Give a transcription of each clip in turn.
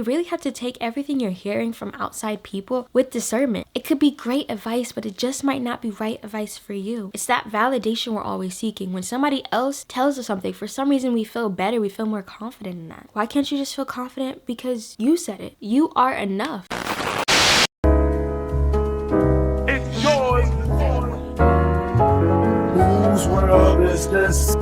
You really have to take everything you're hearing from outside people with discernment. It could be great advice, but it just might not be right advice for you. It's that validation we're always seeking. When somebody else tells us something, for some reason we feel better, we feel more confident in that. Why can't you just feel confident because you said it? You are enough. It's yours. Whose world is this?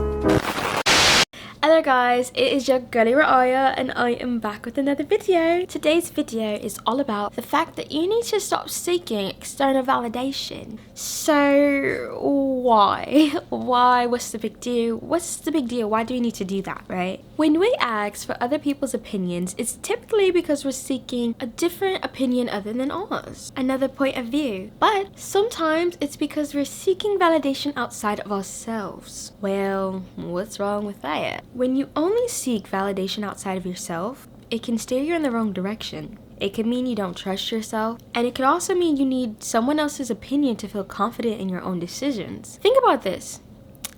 Hello guys, it is your girlie Ra'aya and I am back with another video. Today's video is all about the fact that you need to stop seeking external validation. So why? What's the big deal? Why do we need to do that, right? When we ask for other people's opinions, it's typically because we're seeking a different opinion other than ours, another point of view. But sometimes it's because we're seeking validation outside of ourselves. Well, what's wrong with that? When you only seek validation outside of yourself, it can steer you in the wrong direction. It can mean you don't trust yourself, and it could also mean you need someone else's opinion to feel confident in your own decisions. Think about this.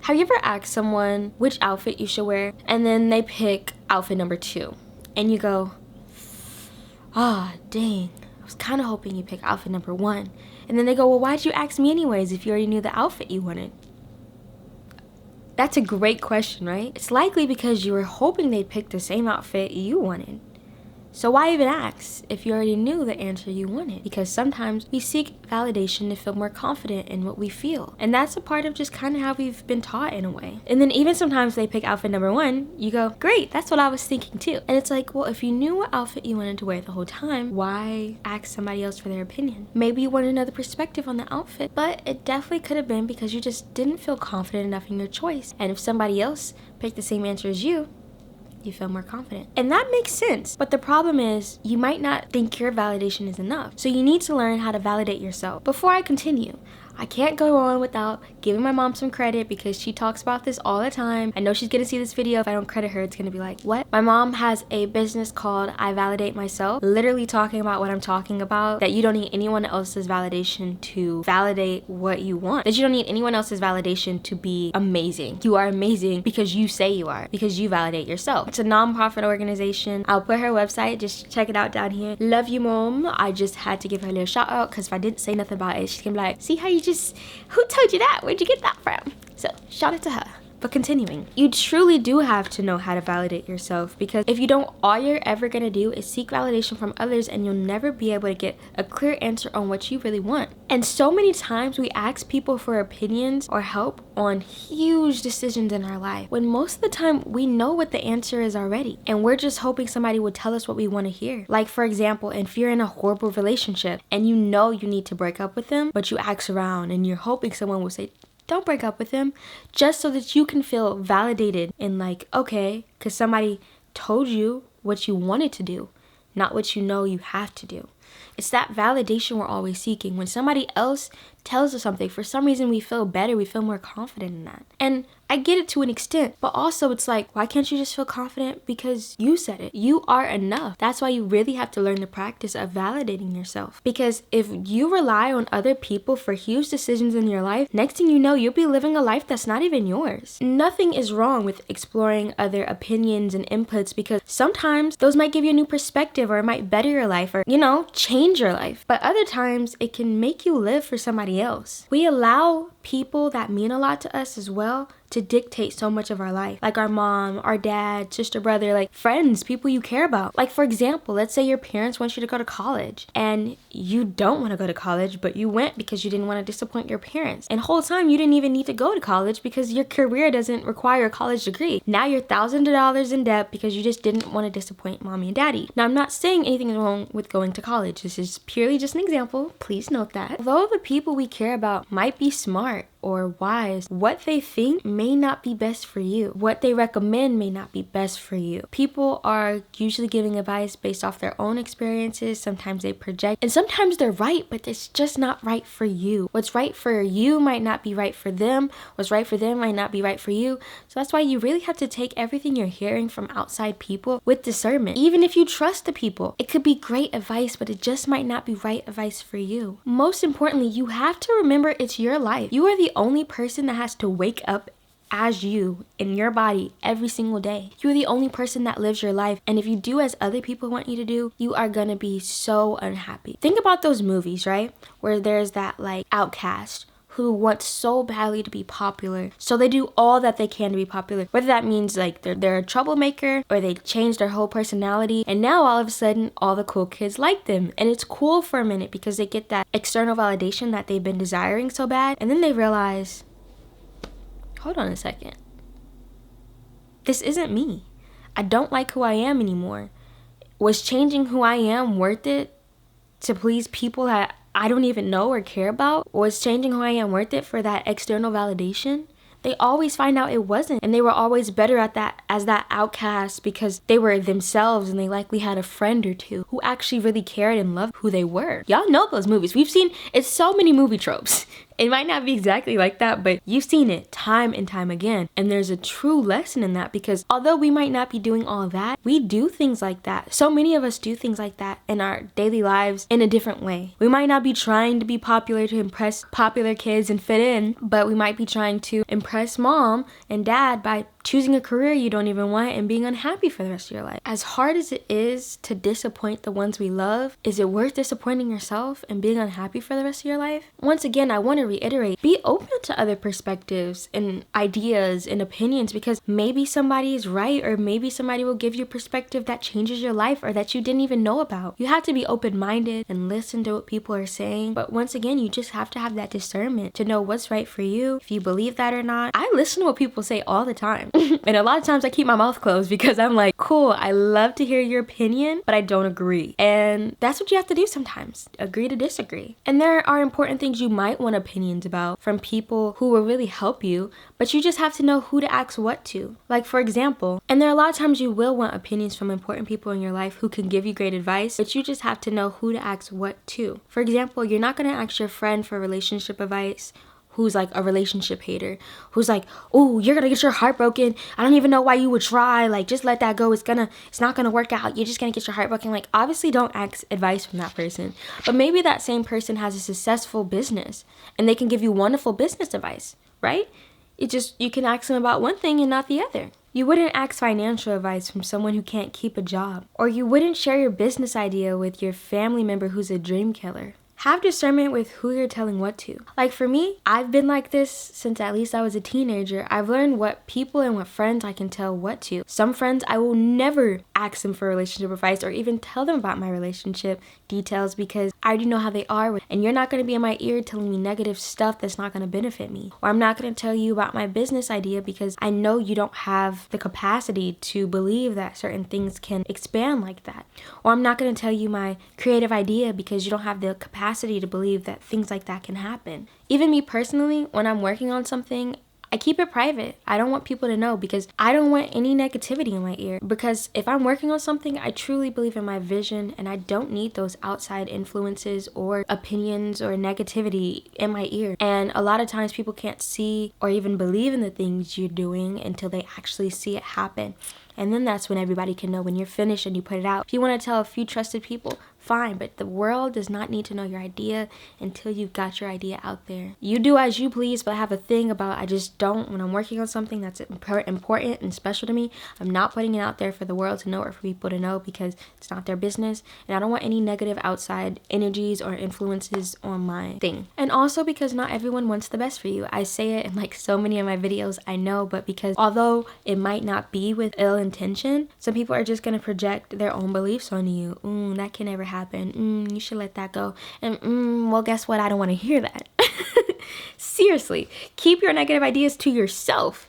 Have you ever asked someone which outfit you should wear, and then they pick outfit number 2, and you go, dang, I was kind of hoping you pick outfit number 1. And then they go, well, why'd you ask me anyways if you already knew the outfit you wanted? That's a great question, right? It's likely because you were hoping they'd pick the same outfit you wanted. So why even ask if you already knew the answer you wanted? Because sometimes we seek validation to feel more confident in what we feel. And that's a part of just kind of how we've been taught in a way. And then even sometimes they pick outfit number 1, you go, great, that's what I was thinking too. And it's like, well, if you knew what outfit you wanted to wear the whole time, why ask somebody else for their opinion? Maybe you wanted another perspective on the outfit, but it definitely could have been because you just didn't feel confident enough in your choice. And if somebody else picked the same answer as you feel more confident. And that makes sense. But the problem is you might not think your validation is enough. So you need to learn how to validate yourself. Before I continue, I can't go on without giving my mom some credit because she talks about this all the time. I know she's gonna see this video. If I don't credit her, it's gonna be like, what? My mom has a business called I Validate Myself, literally talking about what I'm talking about, that you don't need anyone else's validation to validate what you want, that you don't need anyone else's validation to be amazing. You are amazing because you say you are, because you validate yourself. It's a non-profit organization. I'll put her website, just check it out down here. Love you, mom. I just had to give her a little shout out because if I didn't say nothing about it, she's gonna be like, see how you who told you that? Where'd you get that from? So shout out to her. But continuing, you truly do have to know how to validate yourself, because if you don't, all you're ever gonna do is seek validation from others and you'll never be able to get a clear answer on what you really want. And so many times we ask people for opinions or help on huge decisions in our life when most of the time we know what the answer is already and we're just hoping somebody would tell us what we want to hear. Like, for example, if you're in a horrible relationship and you know you need to break up with them, but you ask around and you're hoping someone will say, don't break up with him, just so that you can feel validated and like, okay, because somebody told you what you wanted to do, not what you know you have to do. It's that validation we're always seeking. When somebody else tells us something, for some reason we feel better, we feel more confident in that. And I get it to an extent, but also it's like, why can't you just feel confident because you said it? You are enough. That's why you really have to learn the practice of validating yourself. Because if you rely on other people for huge decisions in your life, next thing you know, you'll be living a life that's not even yours. Nothing is wrong with exploring other opinions and inputs, because sometimes those might give you a new perspective, or it might better your life, or, change your life. But other times it can make you live for somebody else. We allow people that mean a lot to us as well to dictate so much of our life, like our mom, our dad, sister, brother, like friends, people you care about. Like, for example, let's say your parents want you to go to college and you don't want to go to college, but you went because you didn't want to disappoint your parents. And the whole time you didn't even need to go to college because your career doesn't require a college degree. Now you're thousands of dollars in debt because you just didn't want to disappoint mommy and daddy. Now, I'm not saying anything is wrong with going to college. This is purely just an example. Please note that. Although the people we care about might be smart or wise, what they think may not be best for you. What they recommend may not be best for you. People are usually giving advice based off their own experiences. Sometimes they project, and sometimes they're right, but it's just not right for you. What's right for you might not be right for them. What's right for them might not be right for you. So that's why you really have to take everything you're hearing from outside people with discernment. Even if you trust the people, it could be great advice, but it just might not be right advice for you. Most importantly, you have to remember it's your life. You are the only person that has to wake up as you in your body every single day. You're the only person that lives your life. And if you do as other people want you to do, you are gonna be so unhappy. Think about those movies, right? Where there's that like outcast who wants so badly to be popular. So they do all that they can to be popular. Whether that means like they're a troublemaker or they change their whole personality. And now all of a sudden, all the cool kids like them. And it's cool for a minute because they get that external validation that they've been desiring so bad. And then they realize, hold on a second. This isn't me. I don't like who I am anymore. Was changing who I am worth it to please people that I don't even know or care about? Was changing who I am worth it for that external validation? They always find out it wasn't. And they were always better at that as that outcast because they were themselves and they likely had a friend or two who actually really cared and loved who they were. Y'all know those movies. We've seen, it's so many movie tropes. It might not be exactly like that, but you've seen it time and time again. And there's a true lesson in that because although we might not be doing all that, we do things like that. So many of us do things like that in our daily lives in a different way. We might not be trying to be popular to impress popular kids and fit in, but we might be trying to impress mom and dad by choosing a career you don't even want and being unhappy for the rest of your life. As hard as it is to disappoint the ones we love, is it worth disappointing yourself and being unhappy for the rest of your life? Once again, I want to reiterate, be open to other perspectives and ideas and opinions because maybe somebody is right or maybe somebody will give you a perspective that changes your life or that you didn't even know about. You have to be open-minded and listen to what people are saying. But once again, you just have to have that discernment to know what's right for you, if you believe that or not. I listen to what people say all the time. And a lot of times I keep my mouth closed because I'm like, cool, I love to hear your opinion, but I don't agree. And that's what you have to do sometimes, agree to disagree. And there are important things you might want opinions about from people who will really help you, but you just have to know who to ask what to. Like for example, and there are a lot of times you will want opinions from important people in your life who can give you great advice, but you just have to know who to ask what to. For example, you're not going to ask your friend for relationship advice who's like a relationship hater, who's like, oh, you're gonna get your heart broken. I don't even know why you would try. Like, just let that go. It's not gonna work out. You're just gonna get your heart broken. Like, obviously don't ask advice from that person. But maybe that same person has a successful business and they can give you wonderful business advice, right? You can ask them about one thing and not the other. You wouldn't ask financial advice from someone who can't keep a job. Or you wouldn't share your business idea with your family member who's a dream killer. Have discernment with who you're telling what to. Like for me, I've been like this since at least I was a teenager. I've learned what people and what friends I can tell what to. Some friends I will never ask them for relationship advice or even tell them about my relationship details because I already know how they are. And you're not going to be in my ear telling me negative stuff that's not going to benefit me. Or I'm not going to tell you about my business idea because I know you don't have the capacity to believe that certain things can expand like that. Or I'm not going to tell you my creative idea because you don't have the capacity to believe that things like that can happen. Even me personally, when I'm working on something, I keep it private. I don't want people to know because I don't want any negativity in my ear. Because if I'm working on something, I truly believe in my vision and I don't need those outside influences or opinions or negativity in my ear. And a lot of times people can't see or even believe in the things you're doing until they actually see it happen. And then that's when everybody can know when you're finished and you put it out. If you want to tell a few trusted people, fine, but the world does not need to know your idea until you've got your idea out there. You do as you please, but I have a thing about I just don't, when I'm working on something that's important and special to me, I'm not putting it out there for the world to know or for people to know because it's not their business. And I don't want any negative outside energies or influences on my thing. And also because not everyone wants the best for you. I say it in like so many of my videos, I know, but because although it might not be with ill intention, some people are just going to project their own beliefs on you. That can never happen. You should let that go. And well, guess what? I don't want to hear that. Seriously, keep your negative ideas to yourself.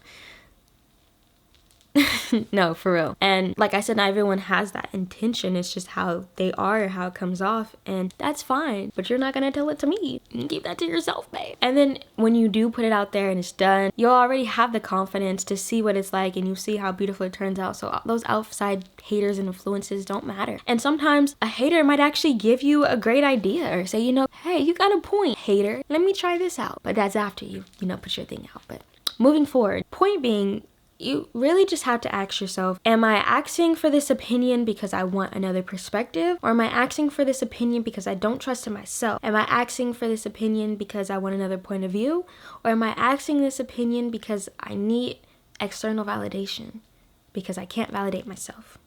No, for real. And like I said, not everyone has that intention. It's just how they are, how it comes off, and that's fine. But you're not gonna tell it to me. You keep that to yourself, babe. And then when you do put it out there and it's done, you'll already have the confidence to see what it's like and you see how beautiful it turns out. So those outside haters and influences don't matter. And sometimes a hater might actually give you a great idea or say, hey, you got a point, hater. Let me try this out. But that's after you put your thing out. But moving forward, point being, you really just have to ask yourself, am I asking for this opinion because I want another perspective? Or am I asking for this opinion because I don't trust in myself? Am I asking for this opinion because I want another point of view? Or am I asking this opinion because I need external validation? Because I can't validate myself.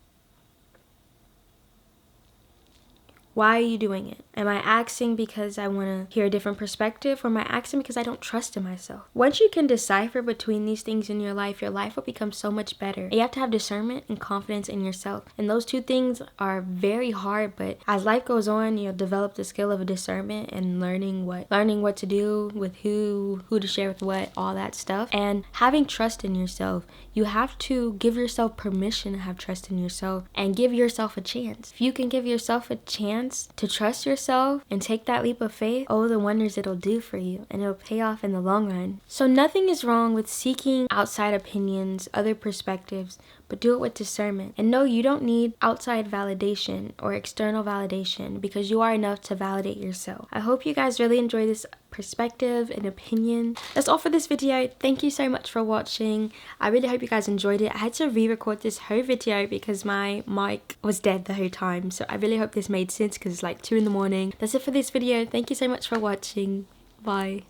Why are you doing it? Am I asking because I want to hear a different perspective, or am I asking because I don't trust in myself? Once you can decipher between these things in your life will become so much better. You have to have discernment and confidence in yourself. And those two things are very hard, but as life goes on, you'll develop the skill of discernment and learning what to do with who to share with what, all that stuff. And having trust in yourself. You have to give yourself permission to have trust in yourself and give yourself a chance. If you can give yourself a chance to trust yourself and take that leap of faith, oh, the wonders it'll do for you, and it'll pay off in the long run. So nothing is wrong with seeking outside opinions, other perspectives, but do it with discernment. And no, you don't need outside validation or external validation, because you are enough to validate yourself. I hope you guys really enjoy this perspective and opinion. That's all for this video. Thank you so much for watching. I really hope you guys enjoyed it. I had to re-record this whole video because my mic was dead the whole time, so I really hope this made sense because it's like 2 in the morning. That's it for this video. Thank you so much for watching. Bye.